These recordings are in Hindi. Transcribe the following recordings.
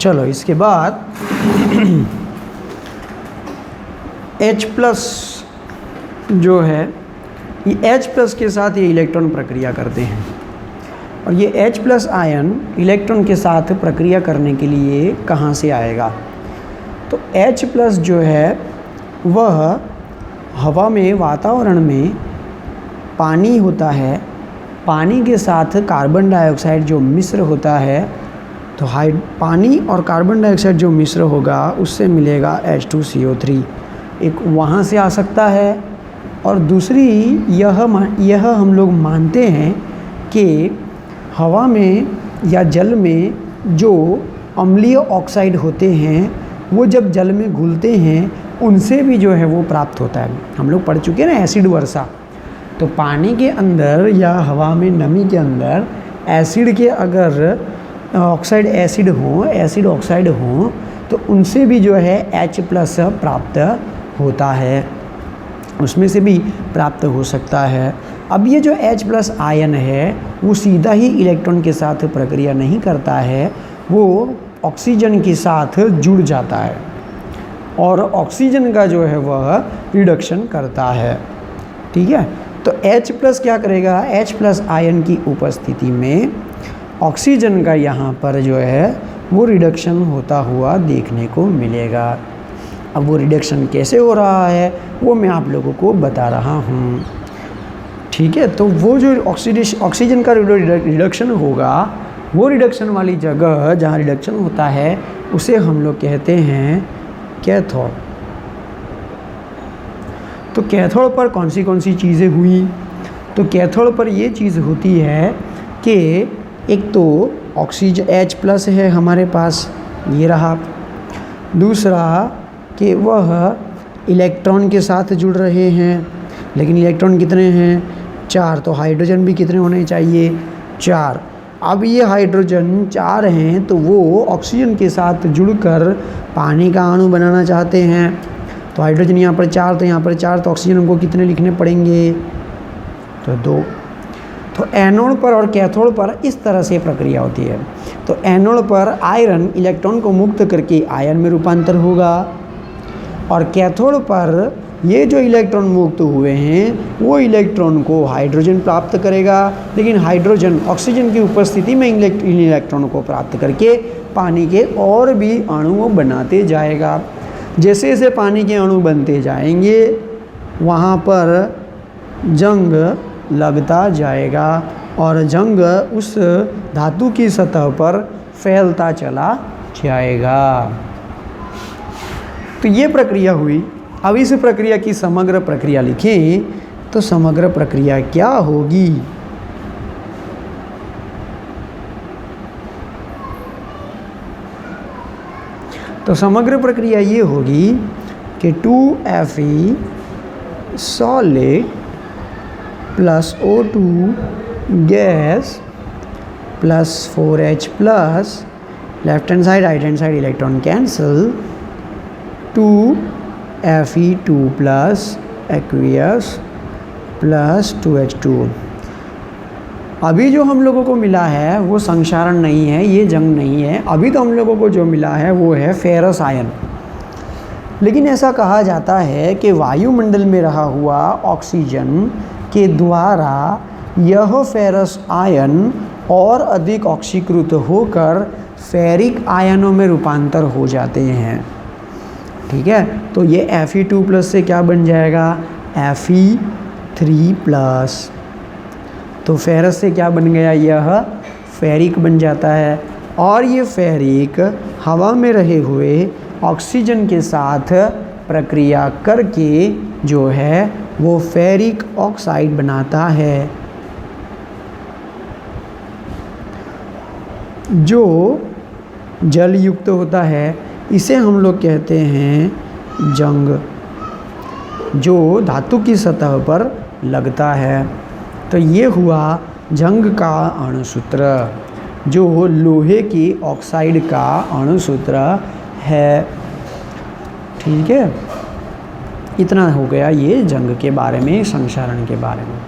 चलो इसके बाद H+ जो है, ये H+ के साथ ये इलेक्ट्रॉन प्रक्रिया करते हैं, और ये H+ आयन इलेक्ट्रॉन के साथ प्रक्रिया करने के लिए कहाँ से आएगा? तो H+ जो है वह हवा में, वातावरण में पानी होता है, पानी के साथ कार्बन डाइऑक्साइड जो मिश्र होता है, तो पानी और कार्बन डाइऑक्साइड जो मिश्र होगा उससे मिलेगा H2CO3। एक वहाँ से आ सकता है, और दूसरी यह हम लोग मानते हैं कि हवा में या जल में जो अम्लीय ऑक्साइड होते हैं वो जब जल में घुलते हैं उनसे भी जो है वो प्राप्त होता है। हम लोग पढ़ चुके हैं ना एसिड वर्षा। तो पानी के अंदर या हवा में नमी के अंदर एसिड के अगर ऑक्साइड एसिड हो, एसिड ऑक्साइड हो, तो उनसे भी जो है H+ प्राप्त होता है, उसमें से भी प्राप्त हो सकता है। अब ये जो H+ आयन है वो सीधा ही इलेक्ट्रॉन के साथ प्रक्रिया नहीं करता है, वो ऑक्सीजन के साथ जुड़ जाता है और ऑक्सीजन का जो है वह रिडक्शन करता है। ठीक है, तो H+ क्या करेगा? H+ आयन की उपस्थिति में ऑक्सीजन का यहाँ पर जो है वो रिडक्शन होता हुआ देखने को मिलेगा। अब वो रिडक्शन कैसे हो रहा है वो मैं आप लोगों को बता रहा हूँ। ठीक है, तो वो जो ऑक्सीजन का रिडक्शन होगा, वो रिडक्शन वाली जगह जहाँ रिडक्शन होता है उसे हम लोग कहते हैं कैथोड। तो कैथोड पर कौन सी चीज़ें हुई? तो कैथोड पर ये चीज़ होती है कि एक तो ऑक्सीजन H+ है हमारे पास, ये रहा। दूसरा कि वह इलेक्ट्रॉन के साथ जुड़ रहे हैं, लेकिन इलेक्ट्रॉन कितने हैं? 4। तो हाइड्रोजन भी कितने होने चाहिए? 4। अब ये हाइड्रोजन 4 हैं तो वो ऑक्सीजन के साथ जुड़कर पानी का अणु बनाना चाहते हैं। तो हाइड्रोजन यहाँ पर 4, तो यहाँ पर 4, तो ऑक्सीजन को कितने लिखने पड़ेंगे? तो 2। तो एनोड पर और कैथोड पर इस तरह से प्रक्रिया होती है। तो एनोड पर आयरन इलेक्ट्रॉन को मुक्त करके आयन में रूपांतर होगा, और कैथोड पर ये जो इलेक्ट्रॉन मुक्त हुए हैं वो इलेक्ट्रॉन को हाइड्रोजन प्राप्त करेगा, लेकिन हाइड्रोजन ऑक्सीजन की उपस्थिति में इलेक्ट्रॉन को प्राप्त करके पानी के और भी अणु बनाते जाएगा। जैसे जैसे पानी के अणु बनते जाएंगे वहाँ पर जंग लगता जाएगा, और जंग उस धातु की सतह पर फैलता चला जाएगा। तो ये प्रक्रिया हुई। अब इस प्रक्रिया की समग्र प्रक्रिया लिखें तो समग्र प्रक्रिया क्या होगी? तो समग्र प्रक्रिया ये होगी कि 2Fe solid plus O2 gas plus 4H plus, left hand side right hand side electron cancel, 2Fe2 plus aqueous plus 2H2। अभी जो हम लोगों को मिला है वो संक्षारण नहीं है, ये जंग नहीं है। अभी तो हम लोगों को जो मिला है वो है फेरस आयन। लेकिन ऐसा कहा जाता है कि वायुमंडल में रहा हुआ ऑक्सीजन के द्वारा यह फेरस आयन और अधिक ऑक्सीकृत होकर फेरिक आयनों में रूपांतर हो जाते हैं। ठीक है, तो ये Fe2 प्लस से क्या बन जाएगा? Fe3 plus. तो फेरस से क्या बन गया? यह फेरिक बन जाता है, और ये फेरिक हवा में रहे हुए ऑक्सीजन के साथ प्रक्रिया करके जो है वो फेरिक ऑक्साइड बनाता है, जो जल युक्त होता है। इसे हम लोग कहते हैं जंग, जो धातु की सतह पर लगता है। तो ये हुआ जंग का अणुसूत्र, जो लोहे की ऑक्साइड का अणुसूत्र है। ठीक है, इतना हो गया ये जंग के बारे में, संक्षारण के बारे में।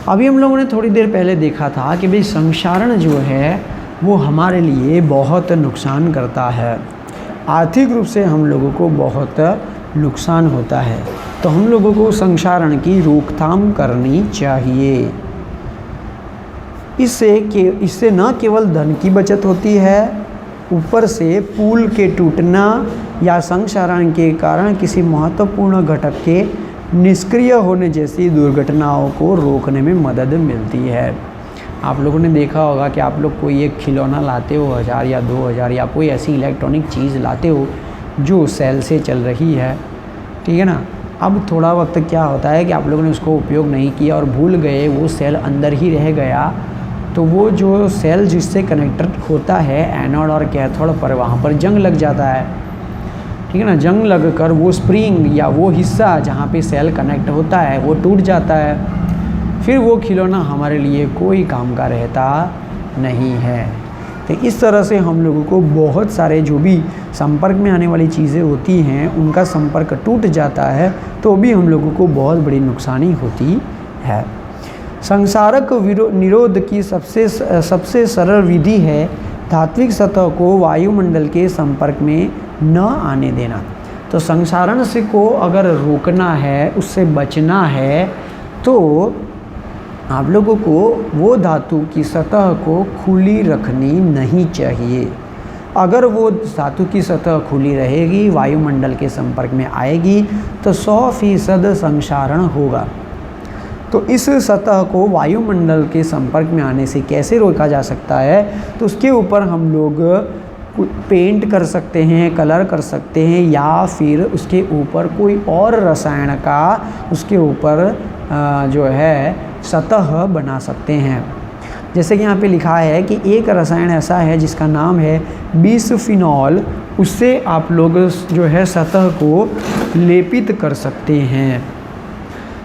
अभी हम लोगों ने थोड़ी देर पहले देखा था कि भाई संक्षारण जो है वो हमारे लिए बहुत नुकसान करता है। आर्थिक रूप से हम लोगों को बहुत नुकसान होता है। तो हम लोगों को संक्षारण की रोकथाम करनी चाहिए। इससे न केवल धन की बचत होती है, ऊपर से पुल के टूटना या संक्षारण के कारण किसी महत्वपूर्ण घटक के निष्क्रिय होने जैसी दुर्घटनाओं को रोकने में मदद मिलती है। आप लोगों ने देखा होगा कि आप लोग कोई एक खिलौना लाते हो 1000 या 2000 या कोई ऐसी इलेक्ट्रॉनिक चीज़ लाते हो जो सेल से चल रही है, ठीक है ना। अब थोड़ा वक्त क्या होता है कि आप लोगों ने उसको उपयोग नहीं किया और भूल गए, वो सेल अंदर ही रह गया, तो वो जो सेल जिससे कनेक्टेड होता है एनोड और कैथोड पर, वहाँ पर जंग लग जाता है, ठीक है ना। जंग लगकर वो स्प्रिंग या वो हिस्सा जहाँ पे सेल कनेक्ट होता है वो टूट जाता है। फिर वो खिलौना हमारे लिए कोई काम का रहता नहीं है। तो इस तरह से हम लोगों को बहुत सारे जो भी संपर्क में आने वाली चीज़ें होती हैं उनका संपर्क टूट जाता है तो भी हम लोगों को बहुत बड़ी नुकसानी होती है। संसारक निरोध की सबसे सरल विधि है धात्विक सतह को वायुमंडल के संपर्क में न आने देना। तो संक्षारण से को अगर रोकना है, उससे बचना है, तो आप लोगों को वो धातु की सतह को खुली रखनी नहीं चाहिए। अगर वो धातु की सतह खुली रहेगी, वायुमंडल के संपर्क में आएगी, तो 100% संक्षारण होगा। तो इस सतह को वायुमंडल के संपर्क में आने से कैसे रोका जा सकता है, तो उसके ऊपर हम लोग पेंट कर सकते हैं, कलर कर सकते हैं, या फिर उसके ऊपर कोई और रसायन का उसके ऊपर जो है सतह बना सकते हैं। जैसे कि यहाँ पे लिखा है कि एक रसायन ऐसा है जिसका नाम है बिसफिनॉल, उससे आप लोग जो है सतह को लेपित कर सकते हैं।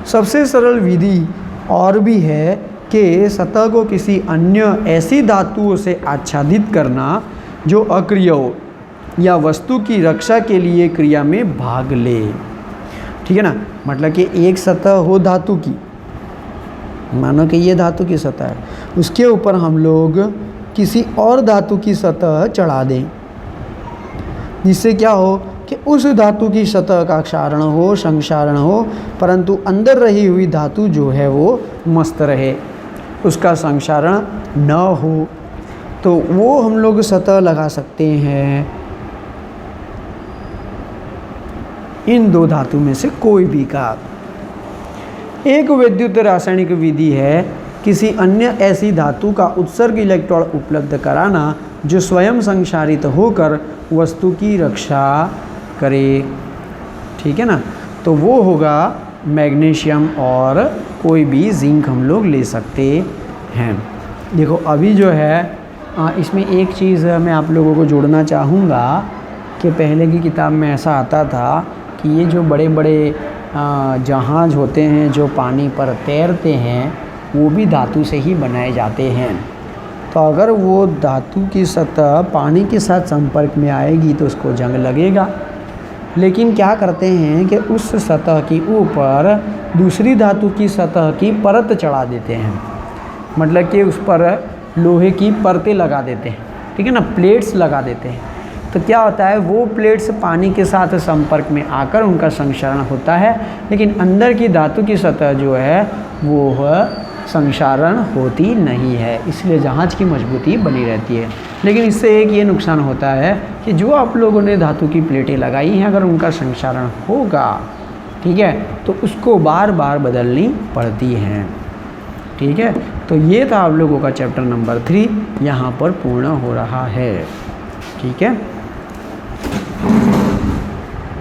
सबसे सरल विधि और भी है कि सतह को किसी अन्य ऐसी धातुओं से आच्छादित करना जो अक्रिय हो या वस्तु की रक्षा के लिए क्रिया में भाग ले, ठीक है ना। मतलब कि एक सतह हो धातु की, मानो कि ये धातु की सतह है, उसके ऊपर हम लोग किसी और धातु की सतह चढ़ा दें, जिससे क्या हो कि उस धातु की सतह का क्षारण हो, संक्षारण हो, परंतु अंदर रही हुई धातु जो है वो मस्त रहे, उसका संक्षारण न हो। तो वो हम लोग सतह लगा सकते हैं इन दो धातु में से कोई भी का। एक विद्युत रासायनिक विधि है किसी अन्य ऐसी धातु का उत्सर्ग इलेक्ट्रॉन उपलब्ध कराना जो स्वयं संक्षारित होकर वस्तु की रक्षा करे, ठीक है ना। तो वो होगा मैग्नीशियम और कोई भी जिंक हम लोग ले सकते हैं। देखो अभी जो है इसमें एक चीज़ मैं आप लोगों को जोड़ना चाहूँगा कि पहले की किताब में ऐसा आता था कि ये जो बड़े बड़े जहाज़ होते हैं जो पानी पर तैरते हैं वो भी धातु से ही बनाए जाते हैं। तो अगर वो धातु की सतह पानी के साथ संपर्क में आएगी तो उसको जंग लगेगा। लेकिन क्या करते हैं कि उस सतह के ऊपर दूसरी धातु की सतह की परत चढ़ा देते हैं, मतलब कि उस पर लोहे की परतें लगा देते हैं, ठीक है ना, प्लेट्स लगा देते हैं। तो क्या होता है, वो प्लेट्स पानी के साथ संपर्क में आकर उनका संक्षारण होता है, लेकिन अंदर की धातु की सतह जो है वो संक्षारण होती नहीं है, इसलिए जहाज की मजबूती बनी रहती है। लेकिन इससे एक ये नुकसान होता है कि जो आप लोगों ने धातु की प्लेटें लगाई हैं अगर उनका संक्षारण होगा, ठीक है, तो उसको बार बार बदलनी पड़ती हैं, ठीक है। तो ये था आप लोगों का चैप्टर नंबर 3 यहाँ पर पूर्ण हो रहा है, ठीक है।